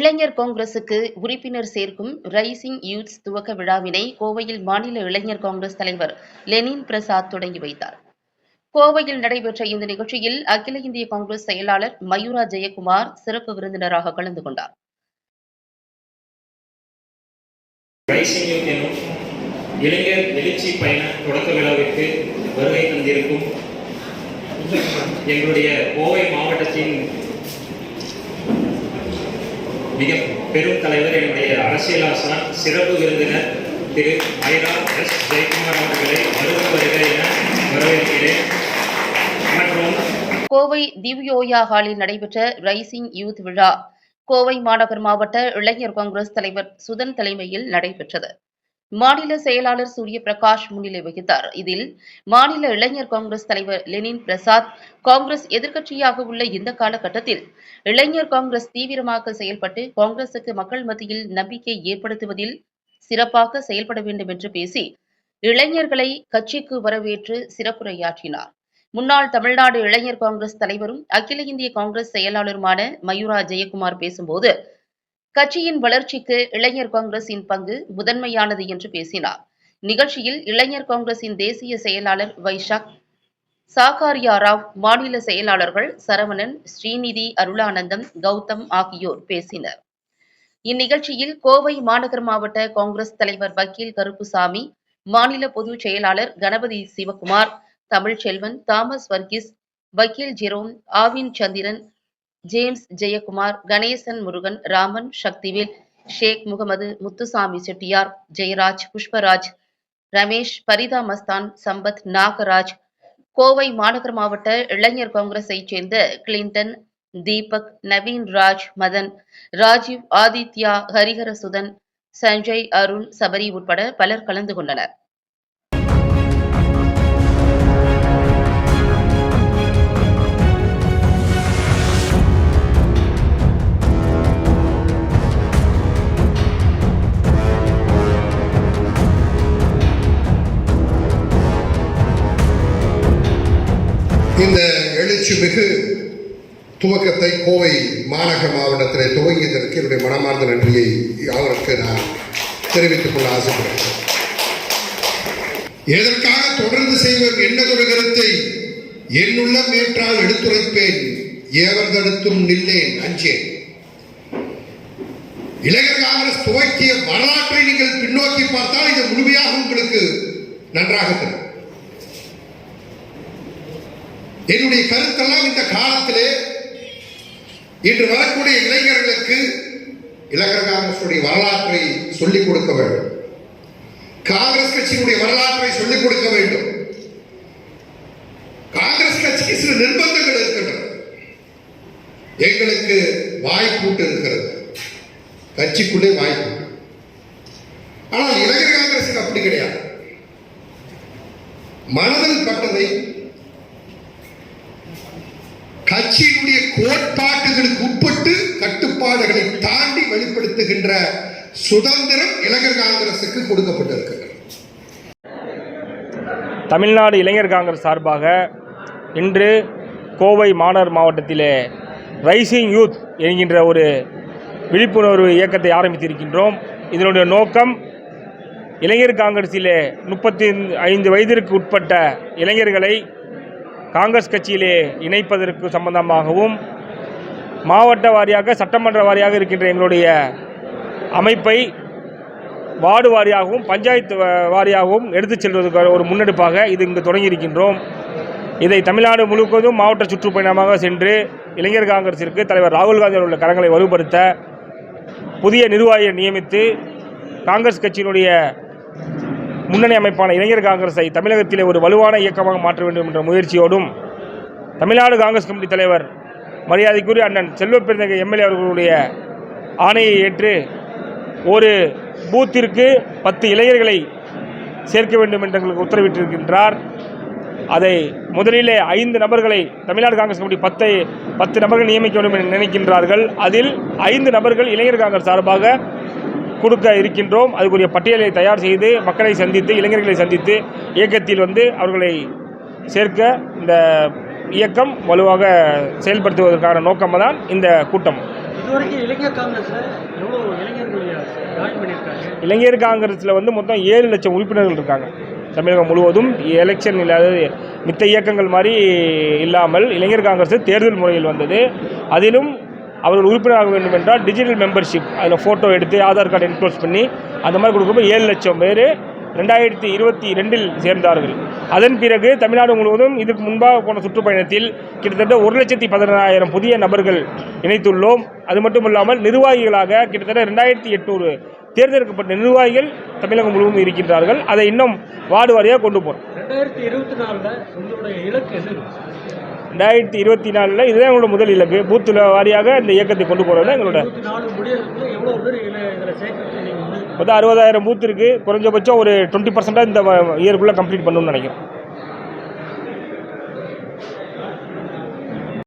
இளைஞர் காங்கிரசுக்கு உறுப்பினர் சேர்க்கும் ரைசிங் யூத்ஸ் துவக்க விழாவினை கோவையில் மாநில இளைஞர் காங்கிரஸ் தலைவர் லெனின் பிரசாத் தொடங்கி வைத்தார். கோவையில் நடைபெற்ற இந்த நிகழ்ச்சியில் அகில இந்திய காங்கிரஸ் செயலாளர் மயூரா ஜெயக்குமார் சிறப்பு விருந்தினராக கலந்து கொண்டார். இளைஞர் எழுச்சி பயண தொடக்க விழாவிற்கு வருகை தந்திருக்கும் எங்களுடைய கோவை மாவட்டத்தின் மிக பெரும் தலைவர், என்னுடைய அரசியல் ஆசான், சிறப்பு விருந்தினர் திரு மயூரா எஸ். ஜெயக்குமார் அவர்களை வருக என வரவேற்கிறேன். மற்றும் கோவை திவ்யோயா ஹாலில் நடைபெற்ற ரைசிங் யூத் விழா கோவை மாநகர் மாவட்ட இளைஞர் காங்கிரஸ் தலைவர் சுதன் தலைமையில் நடைபெற்றது. மாநில செயலாளர் சூரிய பிரகாஷ் முன்னிலை வகித்தார். இதில் மாநில இளைஞர் காங்கிரஸ் தலைவர் லெனின் பிரசாத், காங்கிரஸ் எதிர்க்கட்சியாக உள்ள இந்த காலகட்டத்தில் இளைஞர் காங்கிரஸ் தீவிரமாக செயல்பட்டு காங்கிரசுக்கு மக்கள் மத்தியில் நம்பிக்கை ஏற்படுத்துவதில் சிறப்பாக செயல்பட வேண்டும் என்று பேசி இளைஞர்களை கட்சிக்கு வரவேற்று சிறப்புரையாற்றினார். முன்னாள் தமிழ்நாடு இளைஞர் காங்கிரஸ் தலைவரும் அகில இந்திய காங்கிரஸ் செயலாளருமான மயூரா ஜெயக்குமார் பேசும்போது, கட்சியின் வளர்ச்சிக்கு இளைஞர் காங்கிரசின் பங்கு முதன்மையானது என்று பேசினார். நிகழ்ச்சியில் இளைஞர் காங்கிரசின் தேசிய செயலாளர் வைஷாக், சாகாரியா ராவ், மாநில செயலாளர்கள் சரவணன், ஸ்ரீநிதி, அருளானந்தம், கௌதம் ஆகியோர் பேசினர். இந்நிகழ்ச்சியில் கோவை மாநகர் மாவட்ட காங்கிரஸ் தலைவர் வக்கீல் கருப்புசாமி, மாநில பொதுச் செயலாளர் கணபதி சிவகுமார், தமிழ்ச்செல்வன், தாமஸ் வர்கீஸ், வக்கீல் ஜெரோம், ஆவின் சந்திரன், ஜேம்ஸ் ஜெயக்குமார், கணேசன் முருகன், ராமன், சக்திவேல், ஷேக் முகமது, முத்துசாமி செட்டியார், ஜெயராஜ், புஷ்பராஜ், ரமேஷ், பரிதா மஸ்தான், சம்பத், நாகராஜ், கோவை மாநகர் மாவட்ட இளைஞர் காங்கிரஸைச் சேர்ந்த கிளின்டன், தீபக், நவீன் ராஜ், மதன், ராஜீவ், ஆதித்யா, ஹரிஹரசுதன், சஞ்சய், அருண், சபரி உட்பட பலர் கலந்து கொண்டனர். இந்த எழுச்சிமிகு துவக்கத்தை கோவை மாநகர மாவட்டத்தில் துவங்கியதற்கு என்னுடைய மனமார்ந்த நன்றியை அவருக்கு நான் தெரிவித்துக் கொள்ள ஆசைப்படுகிறேன். எதற்காக தொடர்ந்து செய்வோம் என்னதொரு கருத்தை என்னுள்ள மேற்றால் எடுத்துரைப்பேன், ஏவர் தடுத்தும் நில்லேன் அஞ்சேன். இளைஞர் காங்கிரஸ் துவக்கிய வரலாற்றை நீங்கள் பின்னோக்கி பார்த்தால் இது முழுமையாக உங்களுக்கு நன்றாக தெரியும். என்னுடைய கருத்தெல்லாம் இந்த காலத்திலே இன்று வரக்கூடிய இளைஞர்களுக்கு இளைஞர் காங்கிரசுடைய வரலாற்றை சொல்லிக் கொடுக்க வேண்டும், காங்கிரஸ் கட்சியினுடைய வரலாற்றை சொல்லிக் கொடுக்க வேண்டும். காங்கிரஸ் கட்சிக்கு சில நிர்பந்தங்கள் இருக்கின்றன. எங்களுக்கு வாய்ப்பூட்டு இருக்கிறது, கட்சிக்குள்ளே வாய்ப்பு. ஆனால் இளைஞர் காங்கிரசுக்கு அப்படி கிடையாது. மனதில் பட்டதை கட்சியினுடைய கோட்பாட்டுகளுக்கு உட்பட்டு கட்டுப்பாடுகளை தாண்டி வெளிப்படுத்துகின்ற சுதந்திரம் இளைஞர் காங்கிரசுக்கு கொடுக்கப்பட்டிருக்கிறது. தமிழ்நாடு இளைஞர் காங்கிரஸ் சார்பாக இன்று கோவை மாநகர் மாவட்டத்திலே ரைசிங் யூத் என்கின்ற ஒரு விழிப்புணர்வு இயக்கத்தை ஆரம்பித்திருக்கின்றோம். இதனுடைய நோக்கம் இளைஞர் காங்கிரஸிலே 35 வயதிற்கு உட்பட்ட இளைஞர்களை காங்கிரஸ் கட்சியிலே இணைப்பதற்கு சம்பந்தமாகவும், மாவட்ட வாரியாக சட்டமன்ற வாரியாக இருக்கின்ற எங்களுடைய அமைப்பை வார்டு வாரியாகவும் பஞ்சாயத்து வாரியாகவும் எடுத்துச் செல்வதற்கு ஒரு முன்னெடுப்பாக இது இங்கு தொடங்கியிருக்கின்றோம். இதை தமிழ்நாடு முழுவதும் மாவட்ட சுற்றுப்பயணமாக சென்று இளைஞர் காங்கிரசிற்கு தலைவர் ராகுல் காந்தி உள்ள கரங்களை வலுப்படுத்த புதிய நிர்வாகியை நியமித்து காங்கிரஸ் கட்சியினுடைய முன்னணி அமைப்பான இளைஞர் காங்கிரஸை தமிழகத்திலே ஒரு வலுவான இயக்கமாக மாற்ற வேண்டும் என்ற முயற்சியோடும், தமிழ்நாடு காங்கிரஸ் கமிட்டி தலைவர் மரியாதைக்குரிய அண்ணன் செல்வப்பெருந்தகை எம்எல்ஏ அவர்களுடைய ஆணையை ஏற்று ஒரு பூத்திற்கு 10 இளைஞர்களை சேர்க்க வேண்டும் என்று எங்களுக்கு உத்தரவிட்டிருக்கின்றார். அதை முதலிலே 5 நபர்களை தமிழ்நாடு காங்கிரஸ் கமிட்டி 10 நபர்கள் நியமிக்க வேண்டும் என்று நினைக்கின்றார்கள். அதில் 5 நபர்கள் இளைஞர் காங்கிரஸ் சார்பாக கொடுக்க இருக்கின்றோம். அதுக்குரிய பட்டியலை தயார் செய்து மக்களை சந்தித்து இளைஞர்களை சந்தித்து இயக்கத்தில் அவர்களை சேர்க்க இந்த இயக்கம் வலுவாக செயல்படுத்துவதற்கான நோக்கம்தான் இந்த கூட்டம். இதுவரைக்கும் இளைஞர் காங்கிரஸ்ல எவ்வளோ இளைஞர்கள் ஜாயின் பண்ணியிருக்காங்க? இளைஞர் காங்கிரஸில் வந்து மொத்தம் 7 லட்சம் உறுப்பினர்கள் இருக்காங்க. தமிழகம் முழுவதும் எலெக்ஷன் இல்லாத மித்த இயக்கங்கள் மாதிரி இல்லாமல் இளைஞர் காங்கிரஸ் தேர்தல் முறையில் வந்தது. அதிலும் அவர்கள் உறுப்பினராக வேண்டும் என்றால் டிஜிட்டல் மெம்பர்ஷிப், அதில் ஃபோட்டோ எடுத்து ஆதார் கார்டு என்க்ளோஸ் பண்ணி அந்த மாதிரி கொடுக்கும்போது 7 லட்சம் பேர் 2022 சேர்ந்தார்கள். அதன் பிறகு தமிழ்நாடு முழுவதும் இதுக்கு முன்பாக போன சுற்றுப்பயணத்தில் கிட்டத்தட்ட 1,16,000 புதிய நபர்கள் இணைத்துள்ளோம். அது மட்டும் இல்லாமல் நிர்வாகிகளாக கிட்டத்தட்ட 2,800 தேர்ந்தெடுக்கப்பட்ட நிர்வாகிகள் தமிழகம் முழுவதும் இருக்கின்றார்கள். அதை இன்னும் வார்டு வாரியாக கொண்டு போகிறோம். 2024 உங்களுடைய இலக்கு என்ன? 2024 இதுதான் எங்களோட முதல் இலக்கு. பூத்தில் வாரியாக இந்த இயக்கத்தை கொண்டு போகிறது தான் எங்களோட. 24 முடியறதுக்குள்ள எவ்வளோ பேர் இதில் சேர்க்கறது? மொத்தம் 60,000 பூத் இருக்குது. குறைஞ்சபட்சம் ஒரு 20% இந்த இயருக்குள்ளே கம்ப்ளீட் பண்ணணும்னு நினைக்கிறேன்.